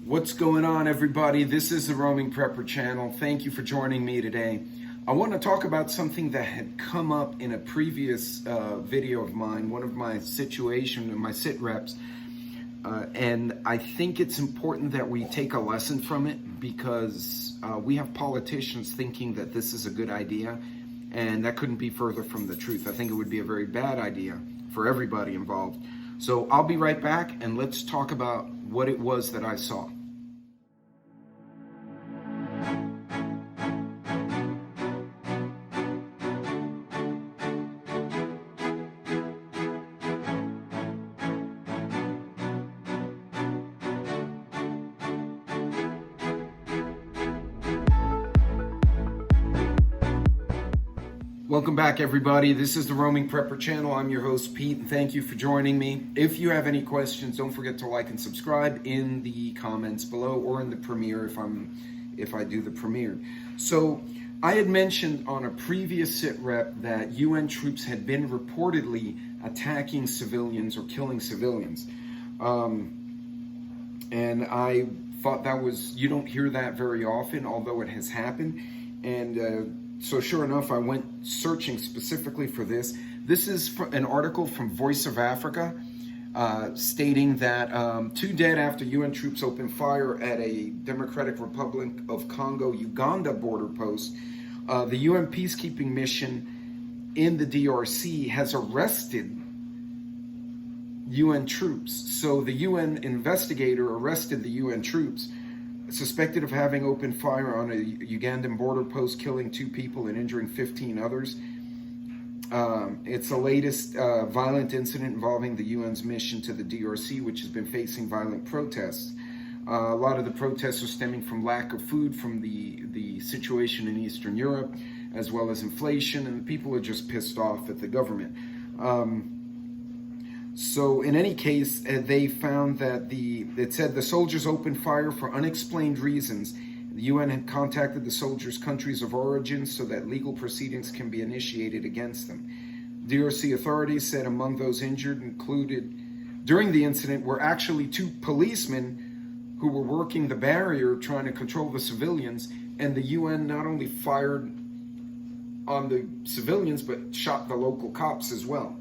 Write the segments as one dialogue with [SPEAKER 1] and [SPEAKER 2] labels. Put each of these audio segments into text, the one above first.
[SPEAKER 1] What's going on, everybody? This is the Roaming Prepper channel. Thank you for joining me today. I want to talk about something that had come up in a previous video of mine, one of my Sitreps, and I think it's important that we take a lesson from it because we have politicians thinking that this is a good idea, and that couldn't be further from the truth. I think it would be a very bad idea for everybody involved. So I'll be right back, and let's talk about what it was that I saw. Welcome back, everybody. This is the Roaming Prepper channel. I'm your host, Pete, and thank you for joining me. If you have any questions, don't forget to like and subscribe in the comments below or in the premiere if I do the premiere. So I had mentioned on a previous Sitrep that UN troops had been reportedly attacking civilians or killing civilians. And I thought that was, you don't hear that very often, although it has happened. And so sure enough, I went searching specifically for this. This is an article from Voice of Africa stating that 2 dead after UN troops opened fire at a Democratic Republic of Congo, Uganda border post. The UN peacekeeping mission in the DRC has arrested UN troops. So the UN investigator arrested the UN troops suspected of having opened fire on a Ugandan border post, killing 2 people and injuring 15 others. It's the latest violent incident involving the UN's mission to the DRC, which has been facing violent protests. A lot of the protests are stemming from lack of food from the situation in Eastern Europe, as well as inflation, and the people are just pissed off at the government. So in any case, they found that it said the soldiers opened fire for unexplained reasons. The UN had contacted the soldiers' countries of origin so that legal proceedings can be initiated against them. DRC authorities said among those injured included during the incident were actually 2 policemen who were working the barrier trying to control the civilians, and the UN not only fired on the civilians but shot the local cops as well.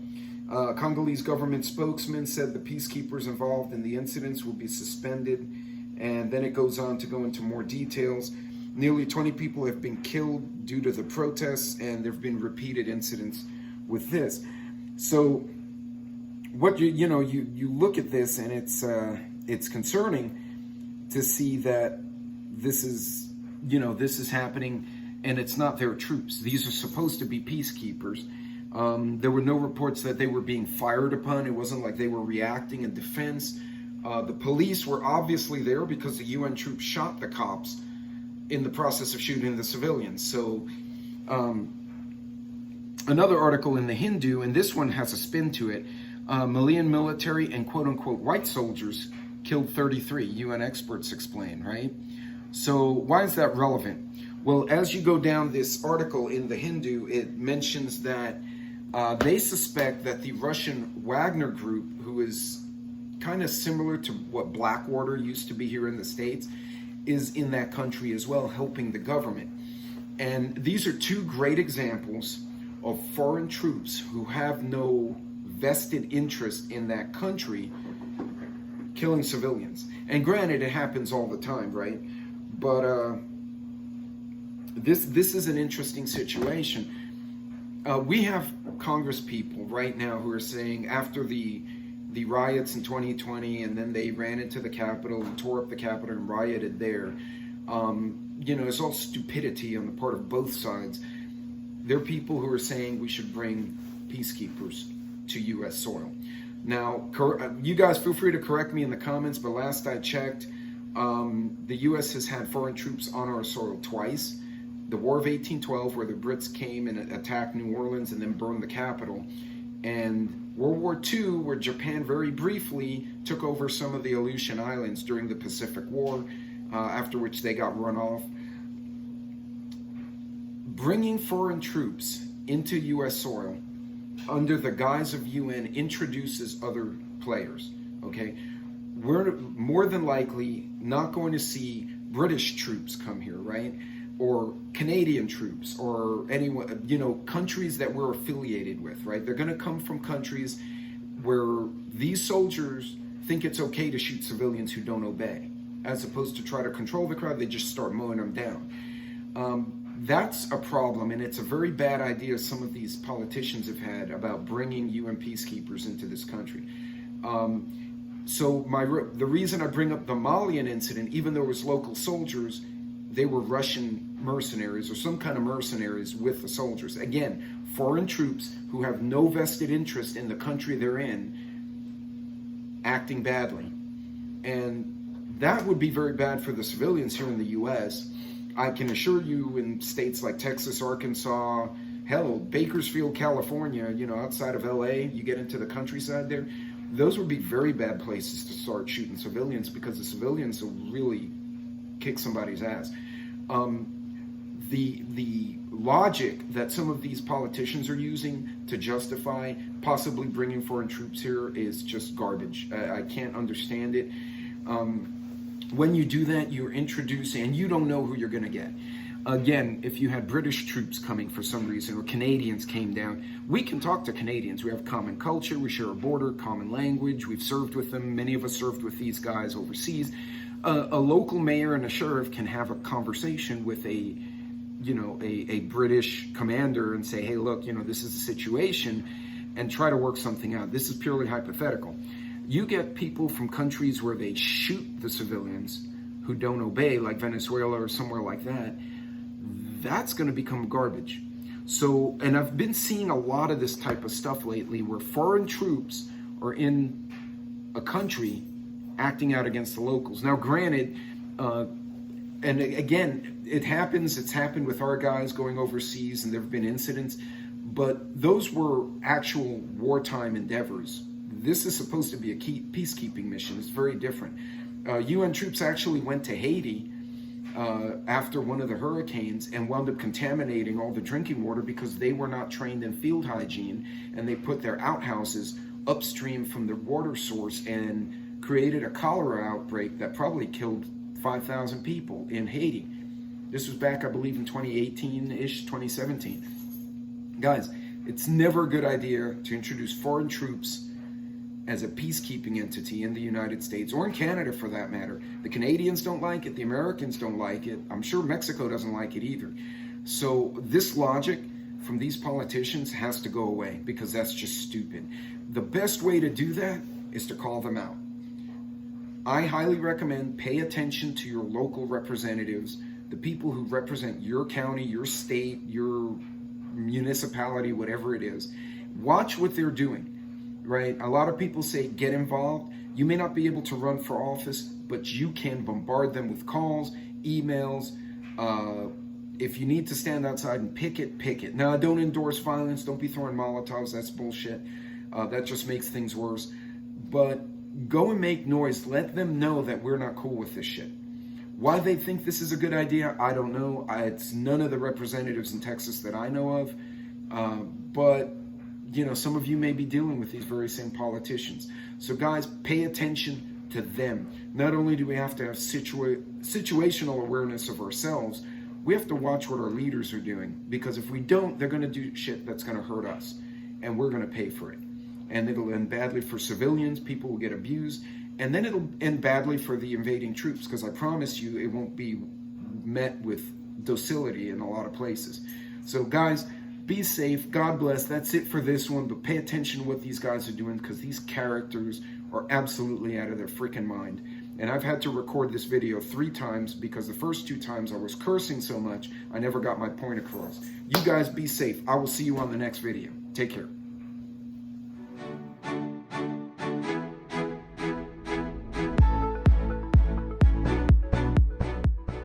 [SPEAKER 1] Congolese government spokesman said the peacekeepers involved in the incidents will be suspended, and then it goes on to go into more details. Nearly 20 people have been killed due to the protests, and there have been repeated incidents with this. So what you look at this, and it's concerning to see that this is happening, and it's not their troops. These are supposed to be peacekeepers. There were no reports that they were being fired upon. It wasn't like they were reacting in defense. The police were obviously there because the UN troops shot the cops in the process of shooting the civilians. So another article in the Hindu, and this one has a spin to it, Malian military and quote-unquote white soldiers killed 33, UN experts explain, right? So why is that relevant? Well, as you go down this article in the Hindu, it mentions that they suspect that the Russian Wagner group, who is kind of similar to what Blackwater used to be here in the States, is in that country as well, helping the government. And these are 2 great examples of foreign troops who have no vested interest in that country killing civilians. And granted, it happens all the time, right? But this is an interesting situation. We have Congress people right now who are saying after the riots in 2020, and then they ran into the Capitol and tore up the Capitol and rioted there. It's all stupidity on the part of both sides. There are people who are saying we should bring peacekeepers to U.S. soil. Now, you guys feel free to correct me in the comments, but last I checked, the U.S. has had foreign troops on our soil twice. The War of 1812, where the Brits came and attacked New Orleans and then burned the Capitol. And World War II, where Japan very briefly took over some of the Aleutian Islands during the Pacific War, after which they got run off. Bringing foreign troops into U.S. soil under the guise of UN introduces other players, okay? we're more than likely not going to see British troops come here, right? Or Canadian troops, or anyone, you know, countries that we're affiliated with, right? They're going to come from countries where these soldiers think it's okay to shoot civilians who don't obey. As opposed to try to control the crowd, they just start mowing them down. That's a problem, and it's a very bad idea some of these politicians have had about bringing UN peacekeepers into this country. So the reason I bring up the Malian incident, even though it was local soldiers, they were Russian mercenaries or some kind of mercenaries with the soldiers. Again, foreign troops who have no vested interest in the country they're in, acting badly. And that would be very bad for the civilians here in the U.S. I can assure you, in states like Texas, Arkansas, hell, Bakersfield, California, you know, outside of LA, you get into the countryside there, those would be very bad places to start shooting civilians, because the civilians will really kick somebody's ass. The logic that some of these politicians are using to justify possibly bringing foreign troops here is just garbage. I can't understand it. When you do that, you're introducing, and you don't know who you're going to get. Again, if you had British troops coming for some reason, or Canadians came down, we can talk to Canadians. We have common culture, we share a border, common language, we've served with them. Many of us served with these guys overseas. A local mayor and a sheriff can have a conversation with a British commander and say, hey, look, you know, this is the situation, and try to work something out. This is purely hypothetical. You get people from countries where they shoot the civilians who don't obey, like Venezuela or somewhere like that, that's going to become garbage. So, and I've been seeing a lot of this type of stuff lately where foreign troops are in a country acting out against the locals. Now, granted, and again, it happens, it's happened with our guys going overseas, and there have been incidents, but those were actual wartime endeavors. This is supposed to be a peacekeeping mission. It's very different. UN troops actually went to Haiti after one of the hurricanes and wound up contaminating all the drinking water because they were not trained in field hygiene, and they put their outhouses upstream from the water source and created a cholera outbreak that probably killed 5,000 people in Haiti. This was back, I believe, in 2018-ish, 2017. Guys, it's never a good idea to introduce foreign troops as a peacekeeping entity in the United States, or in Canada for that matter. The Canadians don't like it, the Americans don't like it, I'm sure Mexico doesn't like it either. So this logic from these politicians has to go away, because that's just stupid. The best way to do that is to call them out. I highly recommend pay attention to your local representatives, the people who represent your county, your state, your municipality, whatever it is. Watch what they're doing. Right? A lot of people say get involved. You may not be able to run for office, but you can bombard them with calls, emails. If you need to stand outside and picket, picket. Now, don't endorse violence. Don't be throwing Molotovs. That's bullshit. That just makes things worse. But go and make noise. Let them know that we're not cool with this shit. Why they think this is a good idea, I don't know. It's none of the representatives in Texas that I know of. But you know, some of you may be dealing with these very same politicians. So guys, pay attention to them. Not only do we have to have situational awareness of ourselves, we have to watch what our leaders are doing. Because if we don't, they're going to do shit that's going to hurt us. And we're going to pay for it. And it'll end badly for civilians. People will get abused. And then it'll end badly for the invading troops. Because I promise you, it won't be met with docility in a lot of places. So guys, be safe. God bless. That's it for this one. But pay attention to what these guys are doing, because these characters are absolutely out of their freaking mind. And I've had to record this video 3 times because the first 2 times I was cursing so much, I never got my point across. You guys be safe. I will see you on the next video. Take care.